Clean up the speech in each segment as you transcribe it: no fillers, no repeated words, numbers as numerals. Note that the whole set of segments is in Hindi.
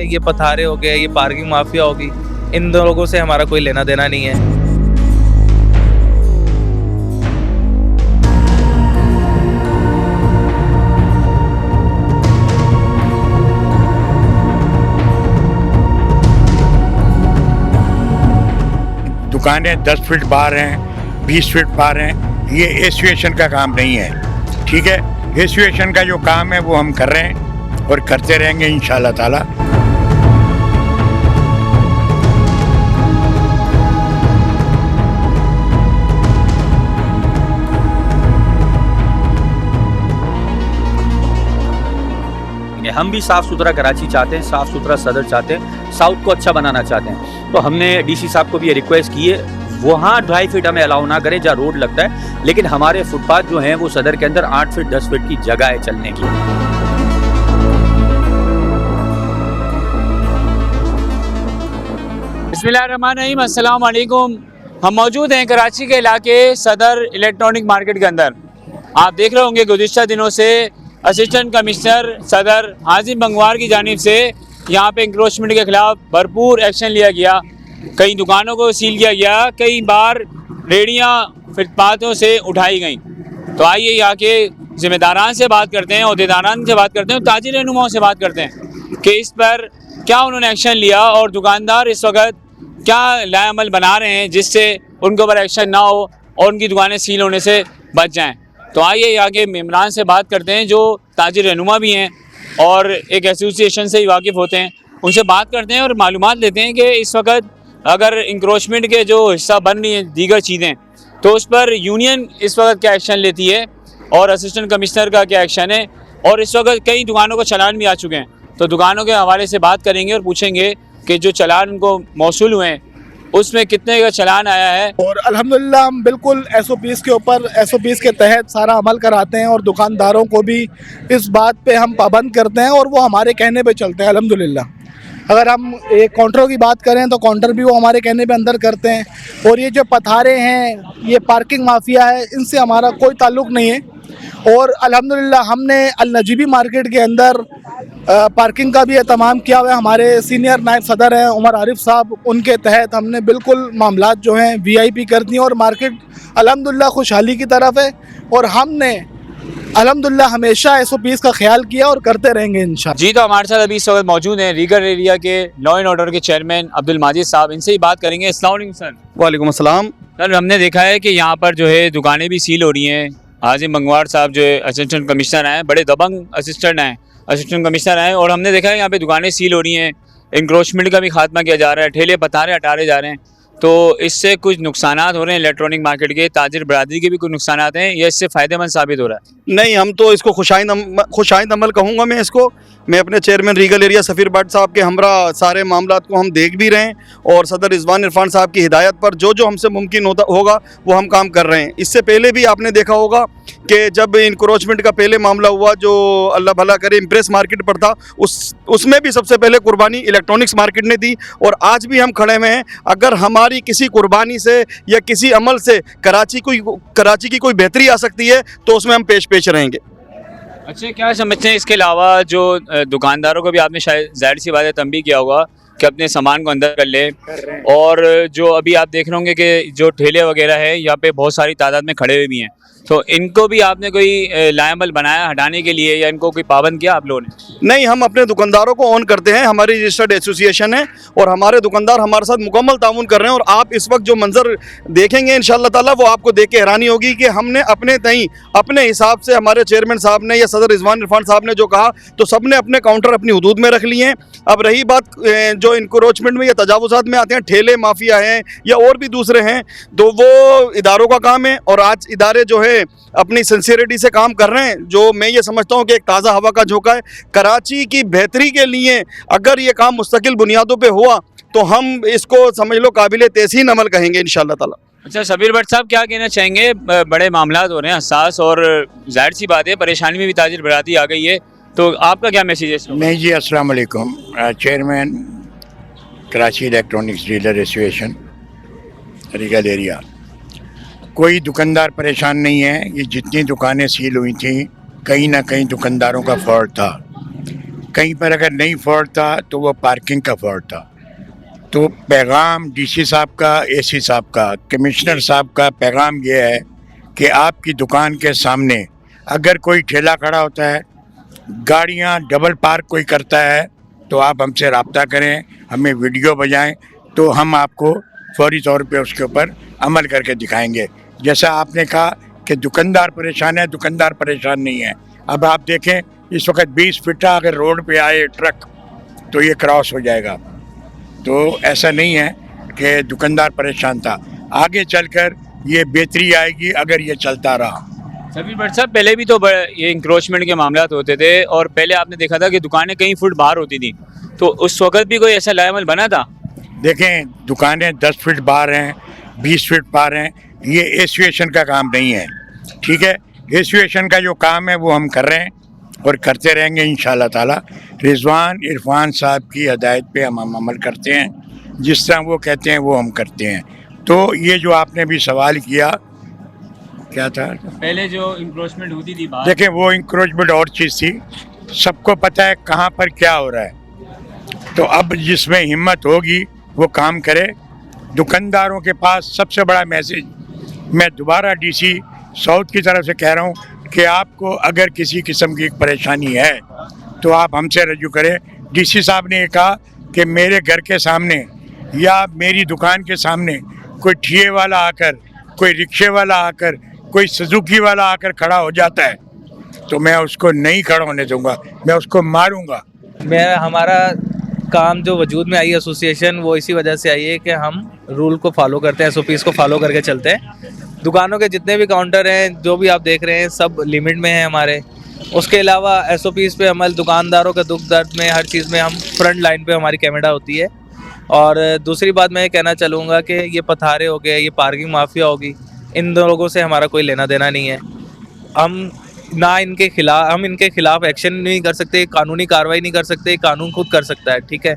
ये पथारे हो गए, ये पार्किंग माफिया होगी, इन लोगों से हमारा कोई लेना देना नहीं है। दुकानें 10 फीट बाहर हैं, 20 फीट बाहर हैं, ये एसोसिएशन का काम नहीं है। ठीक है, एसोसिएशन का जो काम है वो हम कर रहे हैं और करते रहेंगे इंशाल्लाह ताला। हम भी साफ़ सुथरा कराची चाहते हैं, साफ़ सुथरा सदर चाहते हैं, साउथ को अच्छा बनाना चाहते हैं। तो हमने डीसी साहब को भी ये रिक्वेस्ट की है, वहाँ 2.5 फीट हमें अलाउ ना करें जहाँ रोड लगता है, लेकिन हमारे फुटपाथ जो हैं वो सदर के अंदर 8 फीट 10 फीट की जगह है चलने की। बिस्मिल्लाहिर्रहमानिर्रहीम, अस्सलाम वालेकुम। हम मौजूद हैं कराची के इलाके सदर इलेक्ट्रॉनिक मार्केट के अंदर। आप देख रहे होंगे गुज़िश्ता दिनों से असिस्टेंट कमिश्नर सदर हाजिम बंगवार की जानिब से यहाँ पे इंक्रोचमेंट के ख़िलाफ़ भरपूर एक्शन लिया गया। कई दुकानों को सील किया गया, कई बार रेहड़ियाँ फुटपाथों से उठाई गई। तो आइए यहाँ के ज़िम्मेदारान से बात करते हैं, ओहदेदारान से बात करते हैं, ताजिर रहनुमाओं से बात करते हैं कि इस पर क्या उन्होंने एक्शन लिया और दुकानदार इस वक्त क्या लाएअमल बना रहे हैं जिससे उनके ऊपर एक्शन ना हो और उनकी दुकानें सील होने से बच जाएँ। तो आइए यहाँ के मेम्बरान से बात करते हैं जो ताजिर रहनुमा भी हैं और एक एसोसिएशन से ही वाकिफ़ होते हैं। उनसे बात करते हैं और मालूमात लेते हैं कि इस वक्त अगर इंक्रोचमेंट के जो हिस्सा बन रही हैं दीगर चीज़ें, तो उस पर यूनियन इस वक्त क्या एक्शन लेती है और असिस्टेंट कमिश्नर का क्या एक्शन है। और इस वक्त कई दुकानों को चालान भी आ चुके हैं, तो दुकानों के हवाले से बात करेंगे और पूछेंगे कि जो चालान उनको मौसूल हुए हैं उसमें कितने का चालान आया है। और अल्हम्दुलिल्लाह हम बिल्कुल एसओपीज़ के ऊपर एसओपीज़ के तहत सारा अमल कराते हैं और दुकानदारों को भी इस बात पे हम पाबंद करते हैं और वो हमारे कहने पे चलते हैं अल्हम्दुलिल्लाह। अगर हम एक काउंटरों की बात करें तो काउंटर भी वो हमारे कहने पे अंदर करते हैं। और ये जो पथारे हैं, ये पार्किंग माफिया है, इनसे हमारा कोई ताल्लुक़ नहीं है। और अल्हम्दुलिल्लाह हमने अल नजीबी मार्केट के अंदर पार्किंग का भी एहतमाम किया हुआ है। हमारे सीनियर नायब सदर हैं उमर आरिफ साहब, उनके तहत हमने बिल्कुल मामलात जो हैं वीआईपी कर दी और मार्केट अल्हम्दुलिल्लाह खुशहाली की तरफ है। और हमने अल्हम्दुलिल्लाह हमेशा एसओपीज़ का ख्याल किया और करते रहेंगे इंशाअल्लाह। जी, तो हमारे साथ अभी इस वक्त मौजूद हैं रीगर एरिया के लॉ एंड ऑर्डर के चेयरमैन अब्दुल माजिद साहब, इनसे ही बात करेंगे। अस्सलाम वालेकुम सर। वालेकुम अस्सलाम। सर, हमने देखा है कि यहाँ पर जो है दुकानें भी सील हो रही हैं। हाजिम बंगवार साहब जो है असिस्टेंट कमिश्नर हैं, बड़े दबंग असिस्टेंट कमिश्नर हैं, और हमने देखा है यहाँ पे दुकानें सील हो रही हैं, इंक्रोचमेंट का भी खात्मा किया जा रहा है, ठेले पतारे हटाए जा रहे हैं। तो इससे कुछ नुकसानात हो रहे हैं इलेक्ट्रॉनिक मार्केट के, ताजिर बरादरी के भी कुछ नुकसानात हैं, या इससे फ़ायदेमंद साबित हो रहा है? नहीं, हम तो इसको खुशाइंद अमल कहूँगा मैं इसको। मैं अपने चेयरमैन रीगल एरिया सफ़ीर भट्ट साहब के हमरा सारे मामलात को हम देख भी रहे हैं और सदर रिजवान इरफान साहब की हिदायत पर जो जो हमसे मुमकिन होगा वो हम काम कर रहे हैं। इससे पहले भी आपने देखा होगा कि जब इंक्रोचमेंट का पहले मामला हुआ जो अल्लाह भला करे इम्प्रेस मार्केट पर था, उसमें भी सबसे पहले कुर्बानी इलेक्ट्रॉनिक्स मार्केट ने दी। और आज भी हम खड़े हुए हैं, अगर हमारी किसी कुर्बानी से या किसी अमल से कराची की कोई बेहतरी आ सकती है तो उसमें हम पेश रहेंगे। अच्छा, क्या समझते हैं इसके अलावा जो दुकानदारों को भी आपने शायद ज़ाहिर सी बात है तंबीह किया होगा कि अपने सामान को अंदर कर ले, और जो अभी आप देख रहे होंगे कि जो ठेले वगैरह है यहाँ पे बहुत सारी तादाद में खड़े हुए भी हैं, तो इनको भी आपने कोई लाएअमल बनाया हटाने के लिए या इनको कोई पाबंद किया आप लोगों ने? नहीं, हम अपने दुकानदारों को ऑन करते हैं, हमारी रजिस्टर्ड एसोसिएशन है और हमारे दुकानदार हमारे साथ मुकम्मल ताउन कर रहे हैं। और आप इस वक्त जो मंजर देखेंगे इंशाअल्लाह ताला वो आपको देख के हैरानी होगी कि हमने अपने हिसाब से, हमारे चेयरमैन साहब ने या सदर रिजवान इरफान साहब ने जो कहा, तो सब ने अपने काउंटर अपनी हदूद में रख लिए हैं। अब रही बात जो इंक्रोचमेंट में या तजावुज़ात में आते हैं, ठेले माफिया हैं या और भी दूसरे हैं, तो वो इदारों का काम है। और आज इदारे जो है अपनी सिंसियरिटी से काम कर रहे हैं, जो मैं ये समझता हूँ कि एक ताज़ा हवा का झोंका है। कराची की बेहतरी के लिए अगर ये काम मुस्तकिल बुनियादों पे हुआ तो हम इसको समझ लो काबिल तहसीन अमल कहेंगे इंशाअल्लाह ताला। अच्छा शबीर भट्ट साहब, क्या कहना चाहेंगे? बड़े मामलात हो रहे हैं हसास, और जाहिर सी बात है परेशानी में भी ताजिर बराती आ गई है, तो आपका क्या मैसेज है इसमें? नहीं जी, अस्सलाम वालेकुम। Chairman Karachi electronics dealer association Regal area. कोई दुकानदार परेशान नहीं है। ये जितनी दुकानें सील हुई थी, कहीं ना कहीं दुकानदारों का फॉल्ट था। कहीं पर अगर नहीं फॉल्ट था तो वो पार्किंग का फॉल्ट था। तो पैगाम डीसी साहब का, एसी साहब का, कमिश्नर साहब का पैगाम ये है कि आपकी दुकान के सामने अगर कोई ठेला खड़ा होता है, गाड़ियां डबल पार्क कोई करता है, तो आप हमसे रब्ता करें, हमें वीडियो बजाएं, तो हम आपको फौरी तौर पे उसके ऊपर अमल करके दिखाएंगे। जैसा आपने कहा कि दुकानदार परेशान है, दुकानदार परेशान नहीं है। अब आप देखें, इस वक्त 20 फीटा अगर रोड पे आए ट्रक तो ये क्रॉस हो जाएगा। तो ऐसा नहीं है कि दुकानदार परेशान था। आगे चलकर ये बेहतरी आएगी अगर ये चलता रहा। शबीर भट्ट साहब, पहले भी तो ये इंक्रोचमेंट के मामलात होते थे, और पहले आपने देखा था कि दुकानें कई फुट बाहर होती थी, तो उस वक्त भी कोई ऐसा लाएमल बना था? देखें, दुकानें 10 फीट बाहर हैं, 20 फीट बाहर हैं। ये एसोसिएशन का काम नहीं है, ठीक है। एसोसिएशन का जो काम है वो हम कर रहे हैं और करते रहेंगे इंशाल्लाह ताला। रिजवान इरफान साहब की हदायत पे हम अमल करते हैं, जिस तरह वो कहते हैं वो हम करते हैं। तो ये जो आपने भी सवाल किया, क्या था? पहले जो इंक्रोचमेंट होती थी बाहर, देखें, वो इंक्रोचमेंट और चीज़ थी। सबको पता है कहाँ पर क्या हो रहा है। तो अब जिसमें हिम्मत होगी वो काम करे। दुकानदारों के पास सबसे बड़ा मैसेज मैं दोबारा डीसी साउथ की तरफ से कह रहा हूँ कि आपको अगर किसी किस्म की परेशानी है तो आप हमसे रजू करें। डीसी साहब ने ये कहा कि मेरे घर के सामने या मेरी दुकान के सामने कोई ठिए वाला आकर, कोई रिक्शे वाला आकर, कोई सुजुकी वाला आकर खड़ा हो जाता है तो मैं उसको नहीं खड़ा होने दूंगा, मैं उसको मारूंगा। हमारा काम जो वजूद में आई है एसोसिएशन, वो इसी वजह से आई है कि हम रूल को फॉलो करते हैं, एसओपीज को फॉलो करके चलते हैं। दुकानों के जितने भी काउंटर हैं, जो भी आप देख रहे हैं, सब लिमिट में हैं हमारे। उसके अलावा एसओपीज पे अमल, दुकानदारों के दुख दर्द में, हर चीज़ में हम फ्रंट लाइन पे हमारी कैमरा होती है। और दूसरी बात मैं ये कहना चलूँगा कि ये पथारे हो गए, ये पार्किंग माफिया होगी, इन लोगों से हमारा कोई लेना देना नहीं है। हम इनके खिलाफ एक्शन नहीं कर सकते, कानूनी कार्रवाई नहीं कर सकते, कानून खुद कर सकता है, ठीक है।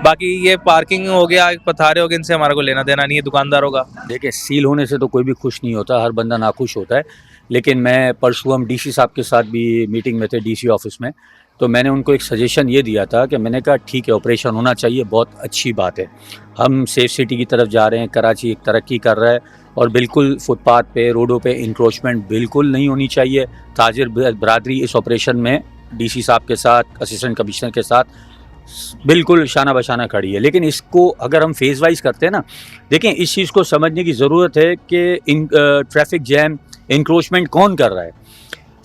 बाकी ये पार्किंग हो गया, पथारे हो गए, इनसे हमारा कोई लेना देना नहीं है दुकानदारों का। देखिए, सील होने से तो कोई भी खुश नहीं होता, हर बंदा नाखुश होता है। लेकिन मैं परसों हम डीसी साहब के साथ भी मीटिंग में थे, डीसी ऑफिस में, तो मैंने उनको एक सजेशन ये दिया था कि मैंने कहा ठीक है, ऑपरेशन होना चाहिए, बहुत अच्छी बात है। हम सेफ सिटी की तरफ जा रहे हैं, कराची एक तरक्की कर रहा है, और बिल्कुल फुटपाथ पे, रोडों पे इंक्रोचमेंट बिल्कुल नहीं होनी चाहिए। ताजिर बरादरी इस ऑपरेशन में डीसी साहब के साथ, असिस्टेंट कमिश्नर के साथ बिल्कुल शाना बशाना खड़ी है। लेकिन इसको अगर हम फेज़ वाइज करते हैं ना, देखें, इस चीज़ को समझने की ज़रूरत है कि ट्रैफिक जैम, इंक्रोचमेंट कौन कर रहा है।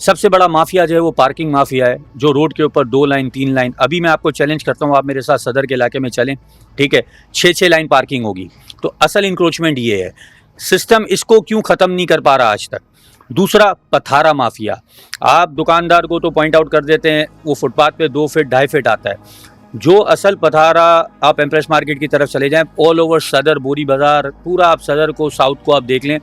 सबसे बड़ा माफिया जो है वो पार्किंग माफिया है, जो रोड के ऊपर 2 लाइन 3 लाइन, अभी मैं आपको चैलेंज करता हूँ, आप मेरे साथ सदर के इलाके में चलें, ठीक है, 6-6 लाइन पार्किंग होगी। तो असल इंक्रोचमेंट ये है। सिस्टम इसको क्यों ख़त्म नहीं कर पा रहा आज तक? दूसरा, पथारा माफिया। आप दुकानदार को तो पॉइंट आउट कर देते हैं, वो फुटपाथ पे 2 फीट 2.5 फीट आता है। जो असल पथारा, आप एम्प्रेस मार्केट की तरफ चले जाएं, ऑल ओवर सदर, बोरी बाज़ार, पूरा आप सदर को, साउथ को आप देख लें,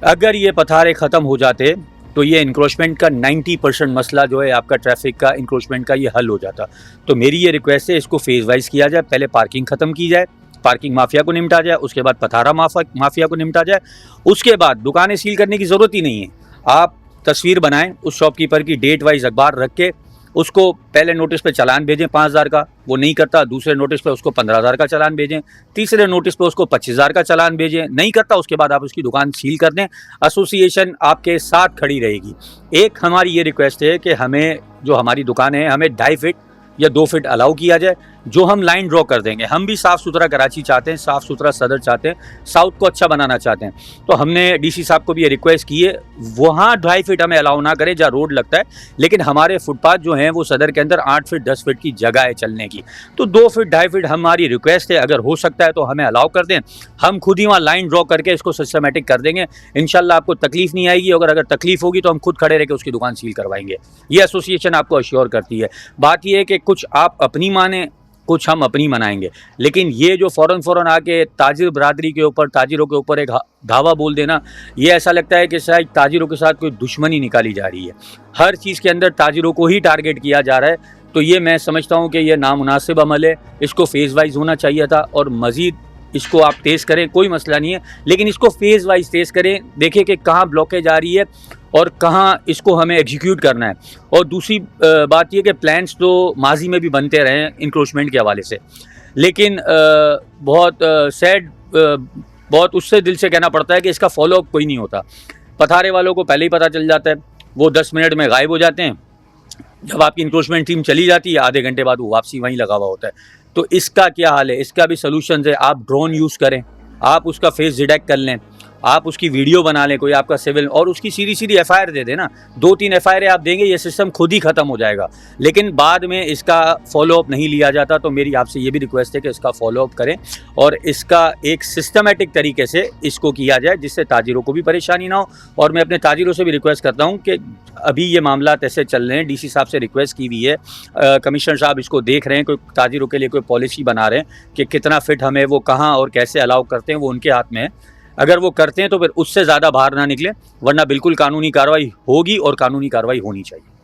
अगर ये पथारे ख़त्म हो जाते तो ये इंक्रोचमेंट का 90% मसला जो है आपका ट्रैफिक का, इंक्रोचमेंट का, ये हल हो जाता। तो मेरी ये रिक्वेस्ट है, इसको फेज़ वाइज किया जाए। पहले पार्किंग ख़त्म की जाए, पार्किंग माफिया को निपटा जाए, उसके बाद पथारा माफिया को निपटा जाए, उसके बाद दुकानें सील करने की ज़रूरत ही नहीं है। आप तस्वीर बनाएं उस शॉपकीपर की, डेट वाइज अखबार रख के उसको पहले नोटिस पे चालान भेजें 5,000 का, वो नहीं करता, दूसरे नोटिस पे उसको 15,000 का चालान भेजें, तीसरे नोटिस पे उसको 25,000 का चालान भेजें, नहीं करता उसके बाद आप उसकी दुकान सील कर दें। एसोसिएशन आपके साथ खड़ी रहेगी। एक हमारी ये रिक्वेस्ट है कि हमें, जो हमारी दुकान है, हमें 2.5 फीट या 2 फीट अलाउ किया जाए, जो हम लाइन ड्रॉ कर देंगे। हम भी साफ़ सुथरा कराची चाहते हैं, साफ़ सुथरा सदर चाहते हैं, साउथ को अच्छा बनाना चाहते हैं। तो हमने डीसी साहब को भी ये रिक्वेस्ट की है, वहाँ 2.5 फीट हमें अलाउ ना करें जहाँ रोड लगता है, लेकिन हमारे फुटपाथ जो हैं वो सदर के अंदर 8 फीट 10 फीट की जगह है चलने की। तो 2 फीट 2.5 फीट हमारी रिक्वेस्ट है, अगर हो सकता है तो हमें अलाउ कर दें। हम खुद ही वहाँ लाइन ड्रॉ करके इसको सिस्टमेटिक कर देंगे। इंशाल्लाह आपको तकलीफ नहीं आएगी, अगर तकलीफ होगी तो हम खुद खड़े रह के उसकी दुकान सील करवाएंगे। ये एसोसिएशन आपको अश्योर करती है। बात यह है कि कुछ आप अपनी माने, कुछ हम अपनी मनाएंगे। लेकिन ये जो फ़ौरन आके ताजिर बरादरी के ऊपर, ताजिरों के ऊपर एक धावा बोल देना, ये ऐसा लगता है कि शायद ताजिरों के साथ कोई दुश्मनी निकाली जा रही है। हर चीज़ के अंदर ताजिरों को ही टारगेट किया जा रहा है। तो ये मैं समझता हूँ कि ये नामुनासिब अमल है, इसको फेज़ वाइज होना चाहिए था और मज़ीद इसको आप तेज़ करें, कोई मसला नहीं है, लेकिन इसको फेज़ वाइज तेज़ करें। देखें कि कहाँ ब्लॉकेज आ रही है और कहाँ इसको हमें एग्जीक्यूट करना है। और दूसरी बात ये कि प्लान्स तो माजी में भी बनते रहे हैं इंक्रोचमेंट के हवाले से, लेकिन बहुत सैड, बहुत उससे दिल से कहना पड़ता है कि इसका फॉलोअप कोई नहीं होता। पथारे वालों को पहले ही पता चल जाता है, वो 10 मिनट में गायब हो जाते हैं। जब आपकी इंक्रोचमेंट टीम चली जाती है, आधे घंटे बाद वो वापसी वहीं लगा हुआ होता है। तो इसका क्या हाल है? इसका भी सोल्यूशन है। आप ड्रोन यूज़ करें, आप उसका फेस डिटेक्ट कर लें, आप उसकी वीडियो बना लें, कोई आपका सिविल, और उसकी सीधी FIR दे देना। 2-3 FIR आप देंगे, ये सिस्टम खुद ही ख़त्म हो जाएगा। लेकिन बाद में इसका फॉलोअप नहीं लिया जाता। तो मेरी आपसे ये भी रिक्वेस्ट है कि इसका फॉलोअप करें और इसका एक सिस्टमेटिक तरीके से इसको किया जाए, जिससे ताजिरों को भी परेशानी ना हो। और मैं अपने ताजिरों से भी रिक्वेस्ट करता हूँ कि अभी ये मामला ऐसे चल रहे हैं, DC साहब से रिक्वेस्ट की हुई है, कमिश्नर साहब इसको देख रहे हैं, कोई ताजिरों के लिए कोई पॉलिसी बना रहे हैं कि कितना फिट हमें वो कहाँ और कैसे अलाउ करते हैं, वो उनके हाथ में है। अगर वो करते हैं तो फिर उससे ज़्यादा बाहर ना निकले, वरना बिल्कुल कानूनी कार्रवाई होगी और कानूनी कार्रवाई होनी चाहिए।